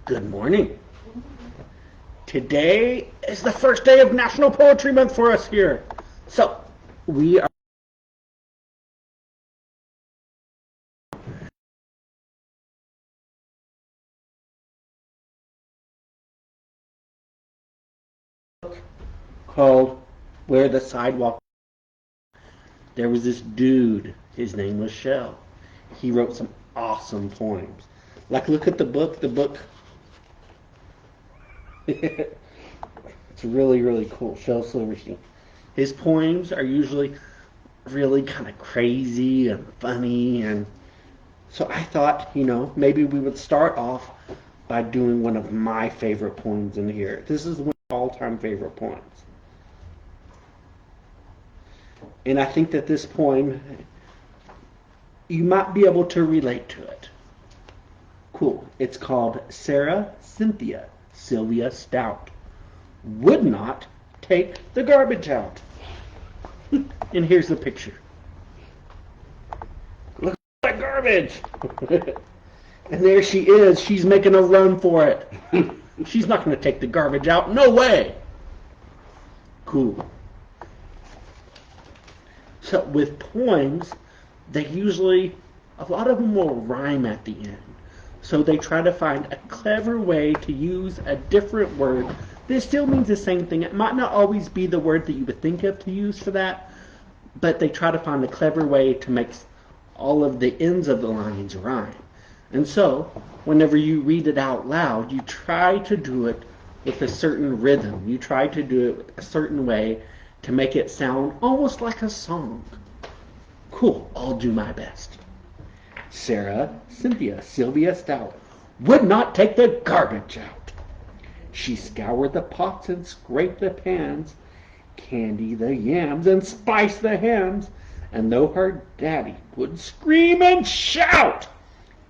Good morning. Today is the first day of National Poetry Month for us here. So, we are called Where the Sidewalk. There was this dude, his name was Shell. He wrote some awesome poems. Like, look at the book. It's really, really cool. Shel Silverstein. His poems are usually really kind of crazy and funny, and so I thought, maybe we would start off by doing one of my favorite poems in here. This is one of my all-time favorite poems. And I think that this poem, you might be able to relate to it. Cool. It's called Sarah Cynthia Sylvia Stout Would Not Take the Garbage Out. And here's the picture. Look at that garbage. And there she is. She's making a run for it. She's not going to take the garbage out. No way. Cool. So with poems, they usually, a lot of them will rhyme at the end. So they try to find a clever way to use a different word. This still means the same thing. It might not always be the word that you would think of to use for that, but they try to find a clever way to make all of the ends of the lines rhyme. And so, whenever you read it out loud, you try to do it with a certain rhythm. You try to do it a certain way to make it sound almost like a song. Cool, I'll do my best. Sarah Cynthia Sylvia Stout would not take the garbage out. She scoured the pots and scraped the pans, candy the yams and spice the hams, and though her daddy would scream and shout,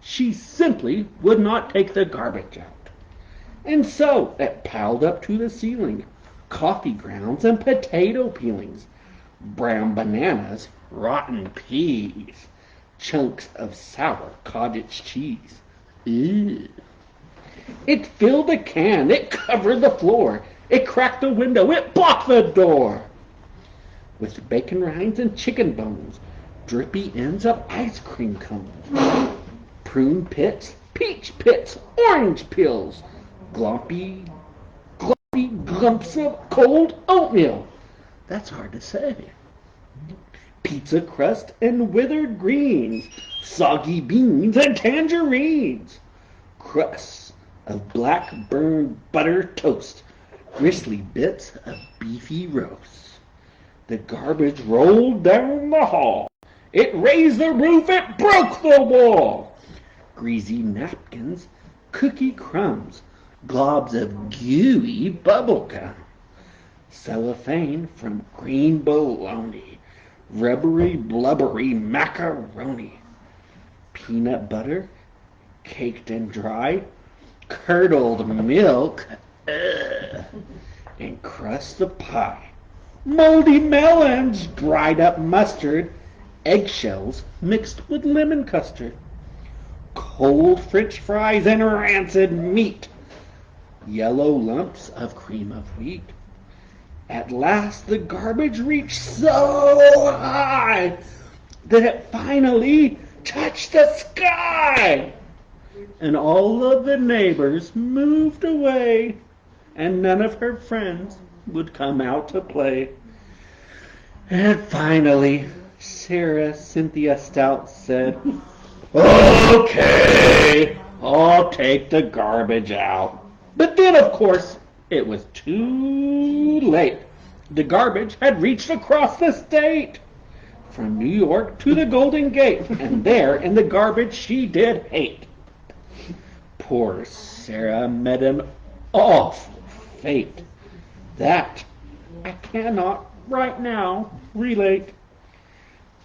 she simply would not take the garbage out. And so it piled up to the ceiling, coffee grounds and potato peelings, brown bananas, rotten peas, chunks of sour cottage cheese. Ew. It filled a can, it covered the floor, it cracked the window, it blocked the door. With bacon rinds and chicken bones, drippy ends of ice cream cones, prune pits, peach pits, orange peels, gloppy glumps of cold oatmeal. That's hard to say. Pizza crust and withered greens, soggy beans and tangerines, crusts of black burned butter toast, gristly bits of beefy roast. The garbage rolled down the hall. It raised the roof, it broke the wall. Greasy napkins, cookie crumbs, globs of gooey bubble gum, cellophane from green bologna, rubbery blubbery macaroni, peanut butter, caked and dry, curdled milk, and crust of pie, moldy melons, dried up mustard, eggshells mixed with lemon custard, cold French fries and rancid meat, yellow lumps of cream of wheat. At last the garbage reached so high that it finally touched the sky. And all of the neighbors moved away, and none of her friends would come out to play. And finally, Sarah Cynthia Stout said, "Okay, I'll take the garbage out." But then, of course, it was too late. The garbage had reached across the state, from New York to the Golden Gate, and there in the garbage she did hate. Poor Sarah met an awful fate that I cannot right now relate,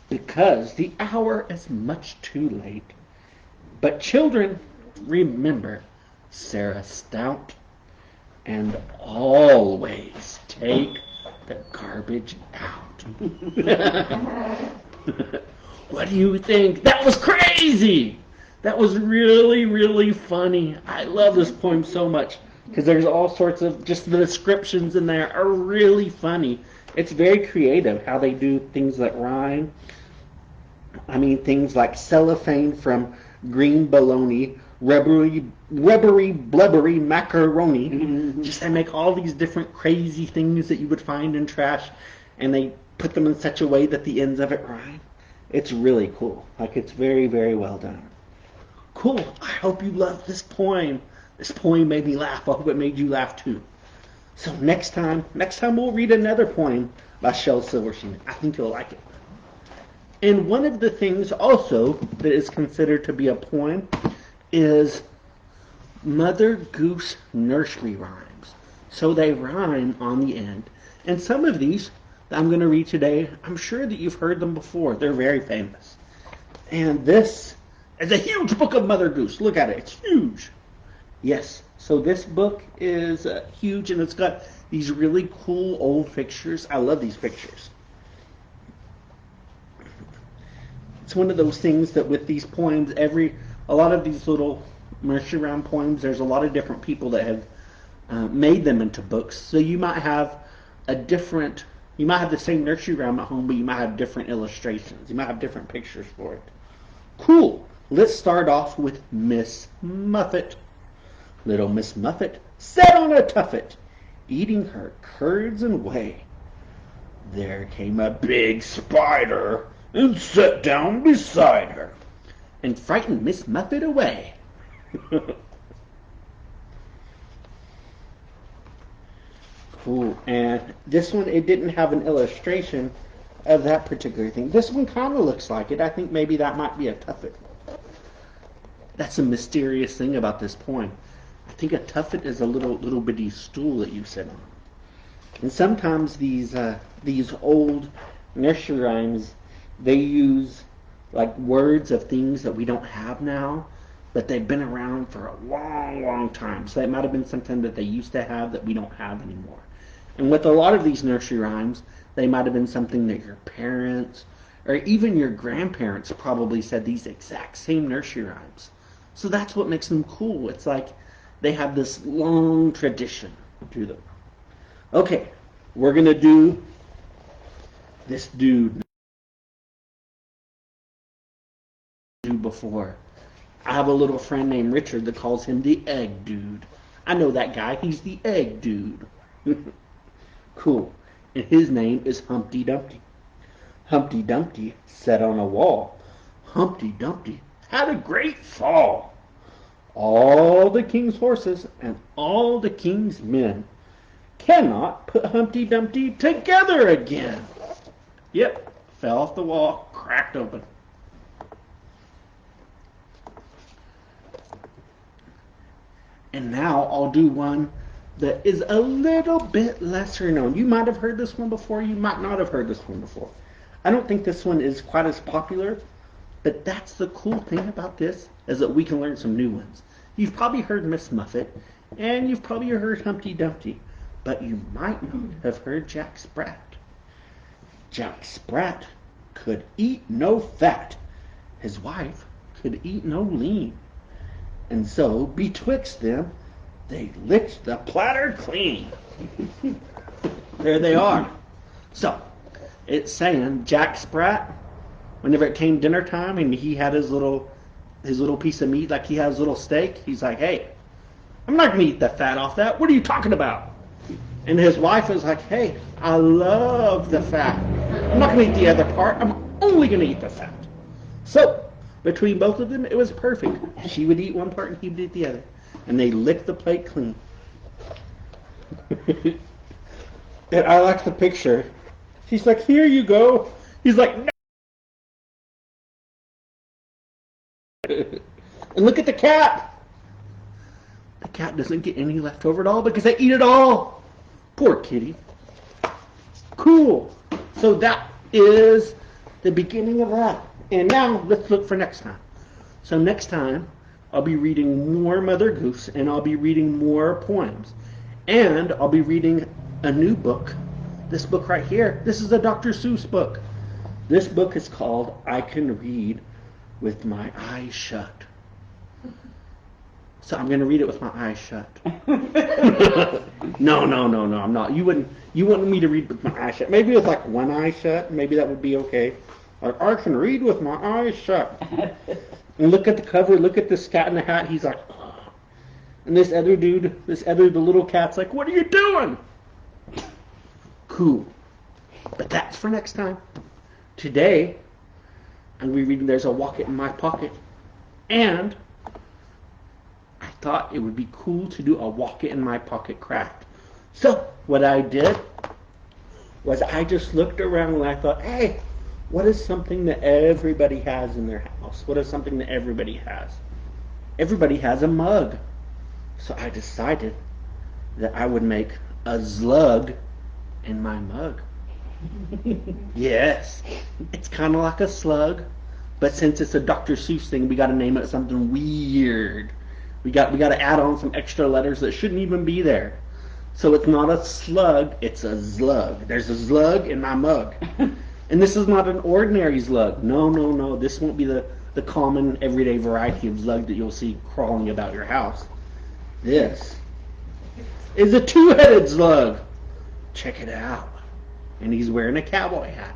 because the hour is much too late. But children, remember Sarah Stout, and always take the garbage out. What do you think? That was crazy! That was really, really funny. I love this poem so much because there's all sorts of just the descriptions in there are really funny. It's very creative how they do things that rhyme. I mean, things like cellophane from green bologna, rubbery, blubbery macaroni. Just they make all these different crazy things that you would find in trash, and they put them in such a way that the ends of it rhyme. It's really cool. Like, it's very, very well done. Cool. I hope you loved this poem. This poem made me laugh. I hope it made you laugh too. So next time we'll read another poem by Shel Silverstein. I think you'll like it. And one of the things also that is considered to be a poem is Mother Goose nursery rhymes. So they rhyme on the end. And some of these that I'm going to read today, I'm sure that you've heard them before. They're very famous. And this is a huge book of Mother Goose. Look at it. It's huge. Yes. So this book is huge, and it's got these really cool old pictures. I love these pictures. It's one of those things that with these poems, a lot of these little nursery rhyme poems, there's a lot of different people that have made them into books. So you might have the same nursery rhyme at home, but you might have different illustrations. You might have different pictures for it. Cool. Let's start off with Miss Muffet. Little Miss Muffet sat on a tuffet, eating her curds and whey. There came a big spider and sat down beside her and frightened Miss Muffet away. Cool. And this one, it didn't have an illustration of that particular thing. This one kind of looks like it. I think maybe that might be a tuffet. That's a mysterious thing about this poem. I think a tuffet is a little bitty stool that you sit on. And sometimes these old nursery rhymes, they use like words of things that we don't have now, but they've been around for a long, long time. So that might have been something that they used to have that we don't have anymore. And with a lot of these nursery rhymes, they might have been something that your parents or even your grandparents probably said these exact same nursery rhymes. So that's what makes them cool. It's like they have this long tradition to them. Okay, we're going to do this dude before. I have a little friend named Richard that calls him the Egg Dude. I know that guy. He's the Egg Dude. Cool. And his name is Humpty Dumpty. Humpty Dumpty sat on a wall. Humpty Dumpty had a great fall. All the king's horses and all the king's men cannot put Humpty Dumpty together again. Yep, fell off the wall, cracked open. And now I'll do one that is a little bit lesser known. You might have heard this one before, you might not have heard this one before. I don't think this one is quite as popular, but that's the cool thing about this, is that we can learn some new ones. You've probably heard Miss Muffet, and you've probably heard Humpty Dumpty, but you might not have heard Jack Sprat. Jack Sprat could eat no fat. His wife could eat no lean. And so, betwixt them, they licked the platter clean. There they are. So, it's saying Jack Sprat, whenever it came dinner time and he had his little piece of meat, like he has a little steak, he's like, hey, I'm not going to eat the fat off that. What are you talking about? And his wife is like, hey, I love the fat. I'm not going to eat the other part. I'm only going to eat the fat. So, between both of them, it was perfect. She would eat one part and he would eat the other. And they licked the plate clean. And I like the picture. She's like, here you go. He's like, no. And look at the cat. The cat doesn't get any left over at all because they eat it all. Poor kitty. Cool. So that is the beginning of that. And now let's look for next time. So next time I'll be reading more Mother Goose and I'll be reading more poems. And I'll be reading a new book. This book right here. This is a Dr. Seuss book. This book is called I Can Read with My Eyes Shut. So I'm gonna read it with my eyes shut. No, I'm not. You wouldn't me to read with my eyes shut. Maybe with like one eye shut, maybe that would be okay. Like, I can read with my eyes shut. And look at the cover, look at this cat in the hat, he's like, oh. And this other dude, the little cat's like, what are you doing? Cool. But that's for next time. Today, I'm going to be reading There's a Walk It in My Pocket. And I thought it would be cool to do a Walk It in My Pocket craft. So, what I did was I just looked around and I thought, hey, what is something that everybody has in their house? What is something that everybody has? Everybody has a mug. So I decided that I would make a slug in my mug. Yes, it's kind of like a slug, but since it's a Dr. Seuss thing, we got to name it something weird. We got to add on some extra letters that shouldn't even be there. So it's not a slug, it's a slug. There's a slug in my mug. And this is not an ordinary slug. No. This won't be the common everyday variety of slug that you'll see crawling about your house. This is a two-headed slug. Check it out. And he's wearing a cowboy hat.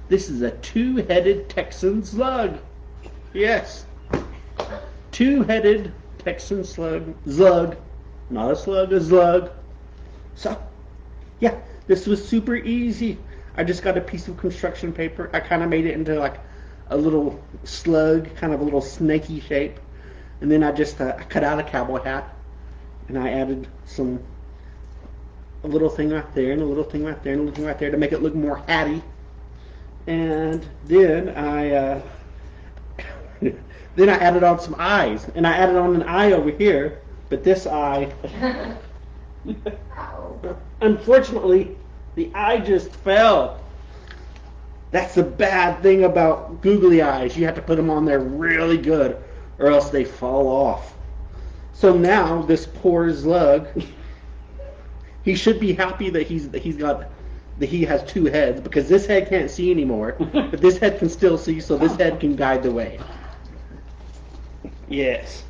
This is a two-headed Texan slug. Yes. Two-headed Texan slug. Slug. Not a slug, a slug. So, yeah, this was super easy. I just got a piece of construction paper. I kind of made it into like a little slug, kind of a little snaky shape. And then I just I cut out a cowboy hat. And I added a little thing right there, and a little thing right there, and a little thing right there to make it look more hatty. And then I added on some eyes. And I added on an eye over here. But this eye, unfortunately, the eye just fell. That's the bad thing about googly eyes. You have to put them on there really good or else they fall off. So now this poor slug, he should be happy that he has two heads, because this head can't see anymore, but this head can still see, so this head can guide the way. Yes.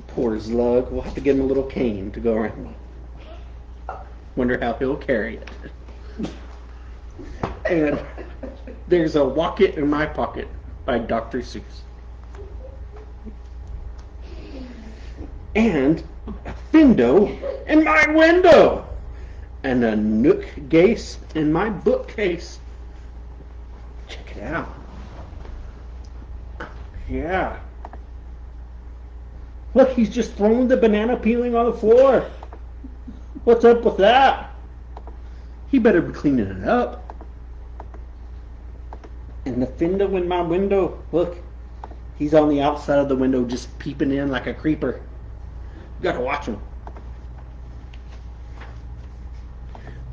Poor slug. We'll have to get him a little cane to go around. Wonder how he'll carry it. And there's a Walk It in My Pocket by Dr. Seuss. And a Findo in my window. And a Nook Gase in my bookcase. Check it out. Yeah. Look, he's just throwing the banana peeling on the floor. What's up with that? He better be cleaning it up. And the Findo in my window, look, he's on the outside of the window just peeping in like a creeper. You gotta watch him.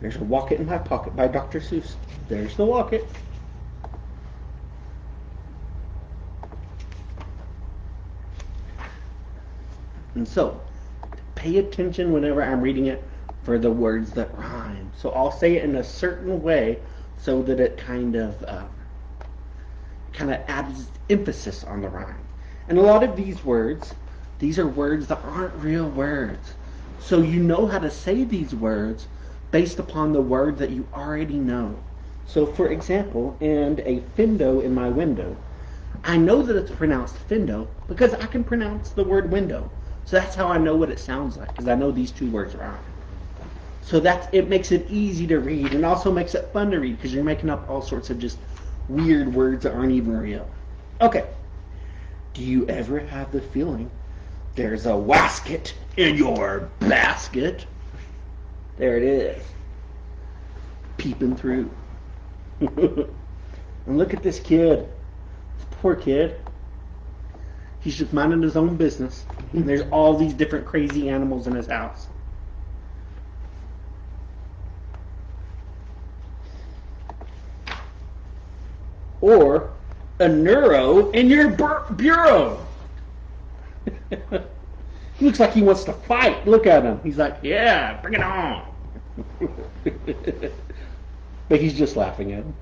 There's a Walk It in My Pocket by Dr. Seuss. There's the Walk It. And so, pay attention whenever I'm reading it for the words that rhyme. So I'll say it in a certain way so that it kind of adds emphasis on the rhyme. And a lot of these words, these are words that aren't real words. So you know how to say these words based upon the word that you already know. So for example, in a Findo in my window, I know that it's pronounced Findo because I can pronounce the word window. So that's how I know what it sounds like, because I know these two words rhyme. So it makes it easy to read, and also makes it fun to read, because you're making up all sorts of just weird words that aren't even real. Okay. Do you ever have the feeling there's a wasket in your basket? There it is. Peeping through. And look at this kid. This poor kid. He's just minding his own business. And there's all these different crazy animals in his house. Or a neuro in your bureau. He looks like he wants to fight. Look at him. He's like, yeah, bring it on. But he's just laughing at him.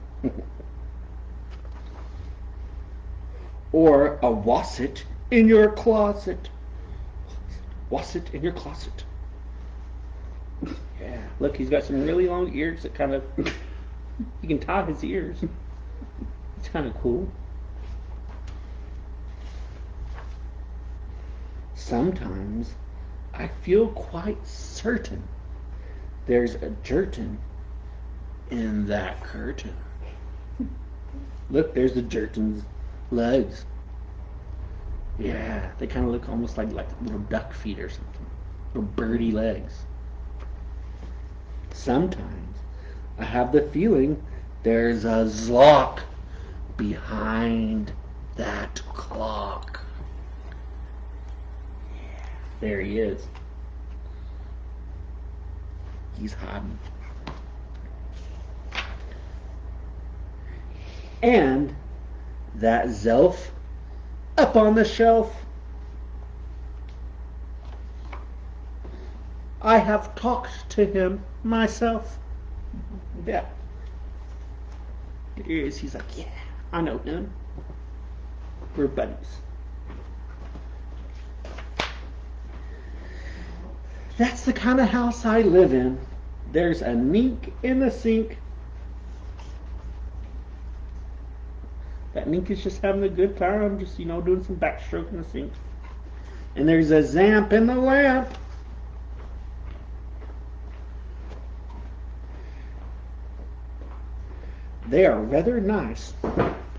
Or a wasset in your closet. What's it in your closet? Yeah, look, he's got some really long ears that kind of, you can tie his ears. It's kind of cool. Sometimes I feel quite certain there's a jerkin in that curtain. Look, there's the jerkin's legs. Yeah, they kind of look almost like little duck feet or something. Little birdie legs. Sometimes I have the feeling there's a Zlock behind that clock. Yeah, there he is. He's hiding. And that Zelf up on the shelf, I have talked to him myself. Yeah. Here he is. He's like, yeah, I know him. We're buddies. That's the kind of house I live in. There's a mink in the sink. That mink is just having a good time, just, doing some backstroke in the sink. And there's a Zamp in the lamp. They are rather nice,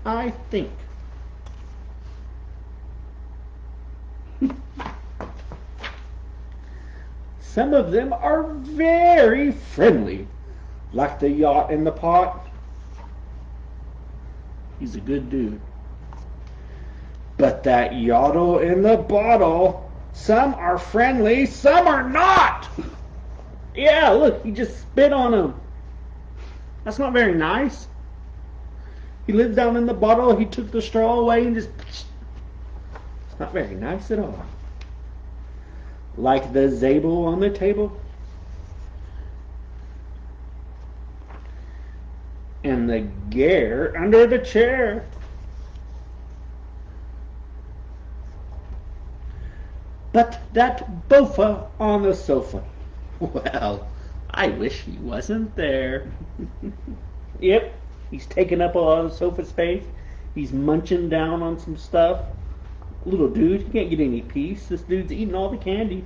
I think. Some of them are very friendly, like the yacht in the pot. He's a good dude. But that yottle in the bottle, some are friendly, some are not. Yeah, look, he just spit on him. That's not very nice. He lives down in the bottle, he took the straw away and just... It's not very nice at all. Like the Zabel on the table. And the Gare under the chair. But that Bofa on the sofa. Well, I wish he wasn't there. Yep, he's taking up a lot of sofa space. He's munching down on some stuff. Little dude, he can't get any peace. This dude's eating all the candy.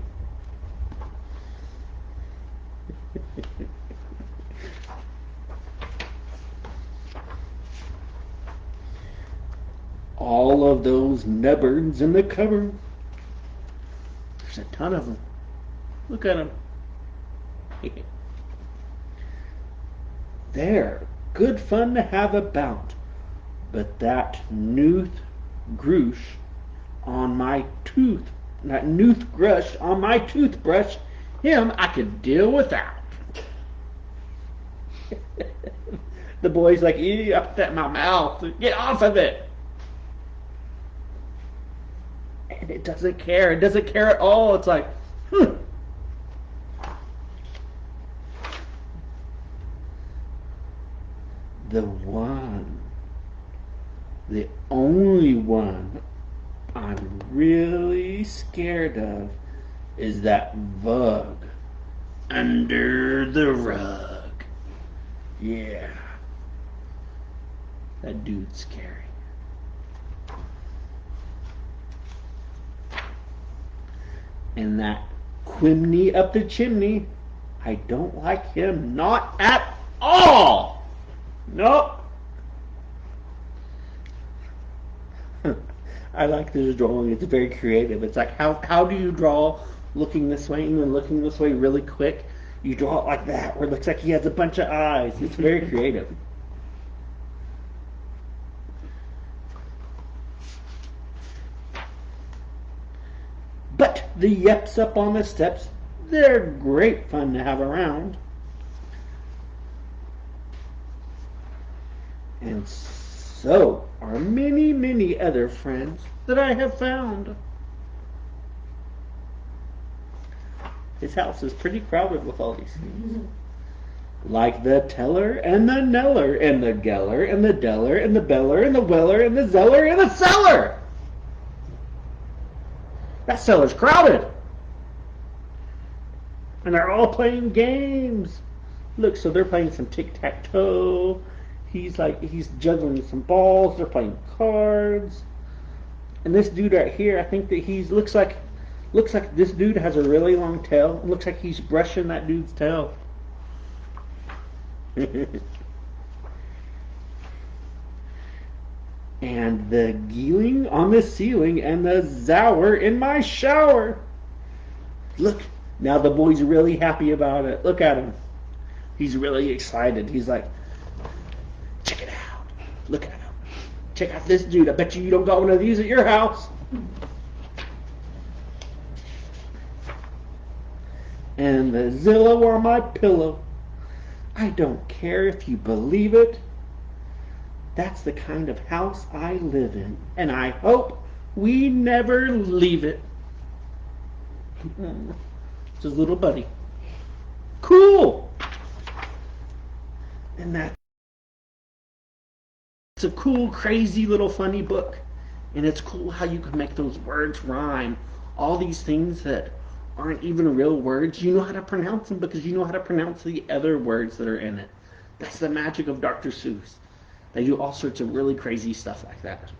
All of those nubbins in the cupboard. There's a ton of them. Look at them. They're good fun to have about. But that Newt Grush on my Newtgrush on my toothbrush, him I could deal without. The boy's like, ew, I put that in my mouth. Get off of it. And it doesn't care. It doesn't care at all. It's like, The one, the only one I'm really scared of is that Vug under the rug. Yeah. That dude's scary. And that Quimney up the chimney, I don't like him, not at all. Nope. I like this drawing. It's very creative. It's like, how do you draw looking this way and then looking this way really quick? You draw it like that, where it looks like he has a bunch of eyes. It's very creative. But the Yeps up on the steps, they're great fun to have around. And so are many, many other friends that I have found. His house is pretty crowded with all these things. Like the Teller and the Neller and the Geller and the Deller and the Beller and the Weller and the Zeller and the Cellar. That cellar's crowded. And they're all playing games. Look, so they're playing some tic-tac-toe. He's juggling some balls. They're playing cards. And this dude right here, I think that looks like this dude has a really long tail. It looks like he's brushing that dude's tail. And the Geeling on the ceiling and the Zower in my shower. Look, now the boy's really happy about it. Look at him. He's really excited. He's like, check it out. Look at him. Check out this dude. I bet you don't got one of these at your house. And the Zillow on my pillow. I don't care if you believe it. That's the kind of house I live in. And I hope we never leave it. It's his little buddy. Cool! And it's a cool, crazy little funny book. And it's cool how you can make those words rhyme. All these things that aren't even real words, you know how to pronounce them because you know how to pronounce the other words that are in it. That's the magic of Dr. Seuss. They do all sorts of really crazy stuff like that.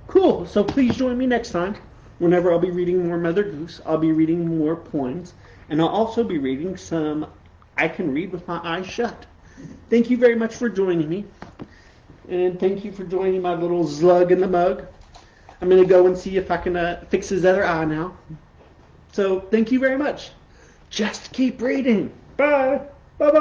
Cool. So please join me next time. Whenever I'll be reading more Mother Goose, I'll be reading more poems, and I'll also be reading some I can read with my eyes shut. Thank you very much for joining me, and thank you for joining my little slug in the mug. I'm going to go and see if I can fix his other eye now. So thank you very much. Just keep reading. Bye. Bye-bye.